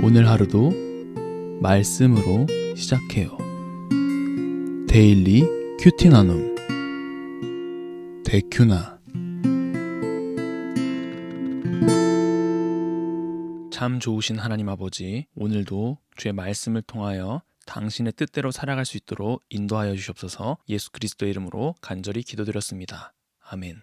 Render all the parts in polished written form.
오늘 하루도 말씀으로 시작해요. 데일리 큐티 나눔 데큐나. 참 좋으신 하나님 아버지, 오늘도 주의 말씀을 통하여 당신의 뜻대로 살아갈 수 있도록 인도하여 주시옵소서. 예수 그리스도의 이름으로 간절히 기도드렸습니다. 아멘.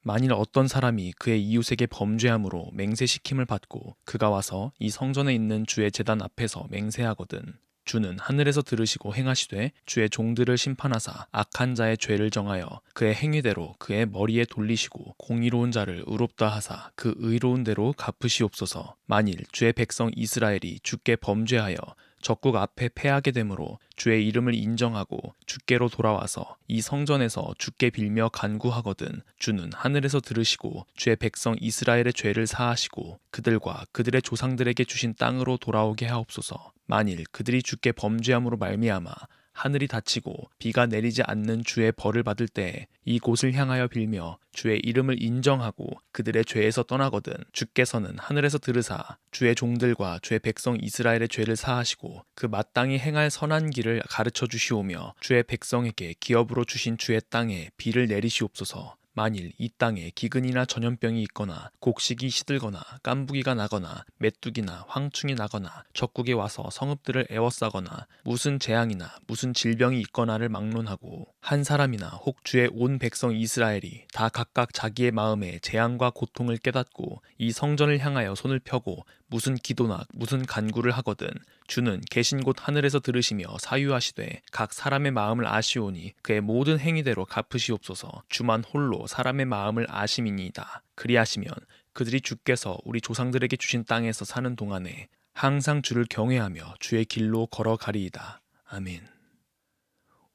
만일 어떤 사람이 그의 이웃에게 범죄함으로 맹세시킴을 받고 그가 와서 이 성전에 있는 주의 제단 앞에서 맹세하거든 주는 하늘에서 들으시고 행하시되 주의 종들을 심판하사 악한 자의 죄를 정하여 그의 행위대로 그의 머리에 돌리시고 공의로운 자를 의롭다 하사 그 의로운 대로 갚으시옵소서. 만일 주의 백성 이스라엘이 주께 범죄하여 적국 앞에 패하게 되므로 주의 이름을 인정하고 주께로 돌아와서 이 성전에서 주께 빌며 간구하거든 주는 하늘에서 들으시고 주의 백성 이스라엘의 죄를 사하시고 그들과 그들의 조상들에게 주신 땅으로 돌아오게 하옵소서. 만일 그들이 주께 범죄함으로 말미암아 하늘이 닫히고 비가 내리지 않는 주의 벌을 받을 때에 이곳을 향하여 빌며 주의 이름을 인정하고 그들의 죄에서 떠나거든 주께서는 하늘에서 들으사 주의 종들과 주의 백성 이스라엘의 죄를 사하시고 그 마땅히 행할 선한 길을 가르쳐 주시오며 주의 백성에게 기업으로 주신 주의 땅에 비를 내리시옵소서. 만일 이 땅에 기근이나 전염병이 있거나 곡식이 시들거나 깐부기가 나거나 메뚜기나 황충이 나거나 적국에 와서 성읍들을 에워싸거나 무슨 재앙이나 무슨 질병이 있거나를 막론하고 한 사람이나 혹 주의 온 백성 이스라엘이 다 각각 자기의 마음에 재앙과 고통을 깨닫고 이 성전을 향하여 손을 펴고 무슨 기도나 무슨 간구를 하거든 주는 계신 곳 하늘에서 들으시며 사유하시되 각 사람의 마음을 아시오니 그의 모든 행위대로 갚으시옵소서. 주만 홀로 사람의 마음을 아심이니이다. 그리하시면 그들이 주께서 우리 조상들에게 주신 땅에서 사는 동안에 항상 주를 경외하며 주의 길로 걸어가리이다. 아멘.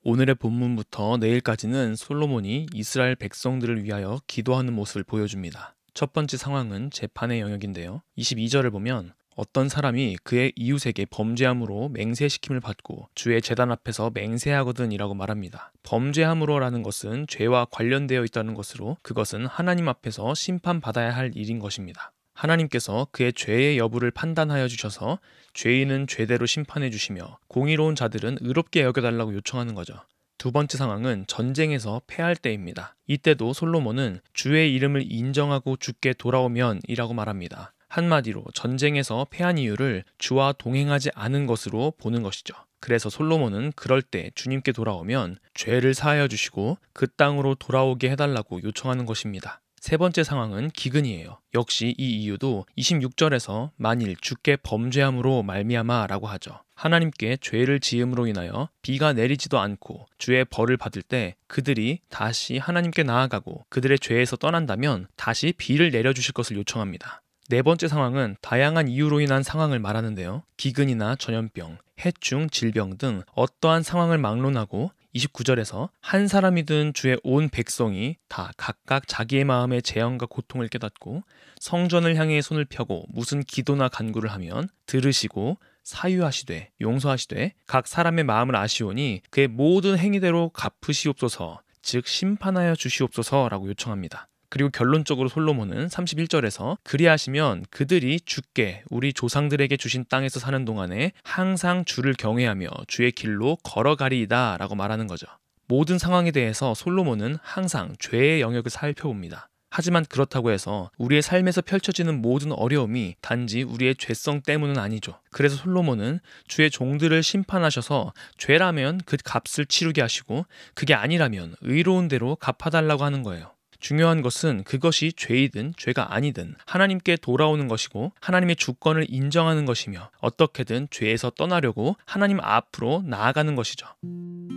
오늘의 본문부터 내일까지는 솔로몬이 이스라엘 백성들을 위하여 기도하는 모습을 보여줍니다. 첫 번째 상황은 재판의 영역인데요. 22절을 보면 어떤 사람이 그의 이웃에게 범죄함으로 맹세시킴을 받고 주의 제단 앞에서 맹세하거든 이라고 말합니다. 범죄함으로라는 것은 죄와 관련되어 있다는 것으로 그것은 하나님 앞에서 심판받아야 할 일인 것입니다. 하나님께서 그의 죄의 여부를 판단하여 주셔서 죄인은 죄대로 심판해 주시며 공의로운 자들은 의롭게 여겨달라고 요청하는 거죠. 두 번째 상황은 전쟁에서 패할 때입니다. 이때도 솔로몬은 주의 이름을 인정하고 주께 돌아오면 이라고 말합니다. 한마디로 전쟁에서 패한 이유를 주와 동행하지 않은 것으로 보는 것이죠. 그래서 솔로몬은 그럴 때 주님께 돌아오면 죄를 사하여 주시고 그 땅으로 돌아오게 해달라고 요청하는 것입니다. 세 번째 상황은 기근이에요. 역시 이 이유도 26절에서 만일 주께 범죄함으로 말미암아 라고 하죠. 하나님께 죄를 지음으로 인하여 비가 내리지도 않고 주의 벌을 받을 때 그들이 다시 하나님께 나아가고 그들의 죄에서 떠난다면 다시 비를 내려주실 것을 요청합니다. 네 번째 상황은 다양한 이유로 인한 상황을 말하는데요. 기근이나 전염병, 해충, 질병 등 어떠한 상황을 막론하고 29절에서 한 사람이든 주의 온 백성이 다 각각 자기의 마음의 재앙과 고통을 깨닫고 성전을 향해 손을 펴고 무슨 기도나 간구를 하면 들으시고 사유하시되 용서하시되 각 사람의 마음을 아시오니 그의 모든 행위대로 갚으시옵소서, 즉 심판하여 주시옵소서라고 요청합니다. 그리고 결론적으로 솔로몬은 31절에서 그리하시면 그들이 주께 우리 조상들에게 주신 땅에서 사는 동안에 항상 주를 경외하며 주의 길로 걸어가리이다 라고 말하는 거죠. 모든 상황에 대해서 솔로몬은 항상 죄의 영역을 살펴봅니다. 하지만 그렇다고 해서 우리의 삶에서 펼쳐지는 모든 어려움이 단지 우리의 죄성 때문은 아니죠. 그래서 솔로몬은 주의 종들을 심판하셔서 죄라면 그 값을 치르게 하시고 그게 아니라면 의로운 대로 갚아달라고 하는 거예요. 중요한 것은 그것이 죄이든 죄가 아니든 하나님께 돌아오는 것이고 하나님의 주권을 인정하는 것이며 어떻게든 죄에서 떠나려고 하나님 앞으로 나아가는 것이죠.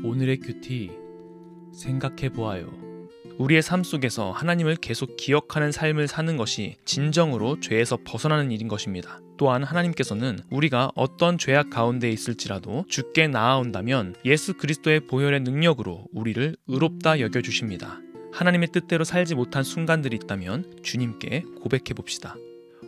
오늘의 큐티 생각해 보아요. 우리의 삶 속에서 하나님을 계속 기억하는 삶을 사는 것이 진정으로 죄에서 벗어나는 일인 것입니다. 또한 하나님께서는 우리가 어떤 죄악 가운데 있을지라도 주께 나아온다면 예수 그리스도의 보혈의 능력으로 우리를 의롭다 여겨주십니다. 하나님의 뜻대로 살지 못한 순간들이 있다면 주님께 고백해 봅시다.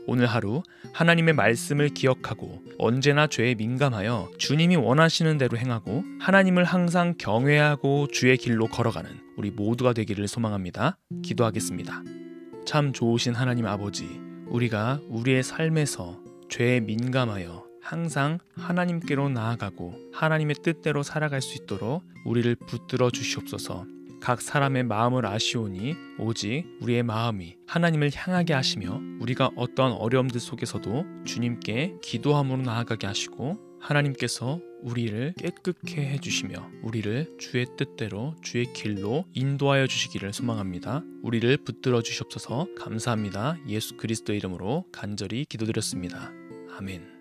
오늘 하루 하나님의 말씀을 기억하고 언제나 죄에 민감하여 주님이 원하시는 대로 행하고 하나님을 항상 경외하고 주의 길로 걸어가는 우리 모두가 되기를 소망합니다. 기도하겠습니다. 참 좋으신 하나님 아버지, 우리가 우리의 삶에서 죄에 민감하여 항상 하나님께로 나아가고 하나님의 뜻대로 살아갈 수 있도록 우리를 붙들어 주시옵소서. 각 사람의 마음을 아시오니 오직 우리의 마음이 하나님을 향하게 하시며 우리가 어떠한 어려움들 속에서도 주님께 기도함으로 나아가게 하시고 하나님께서 우리를 깨끗게 해주시며 우리를 주의 뜻대로 주의 길로 인도하여 주시기를 소망합니다. 우리를 붙들어 주시옵소서. 감사합니다. 예수 그리스도의 이름으로 간절히 기도드렸습니다. 아멘.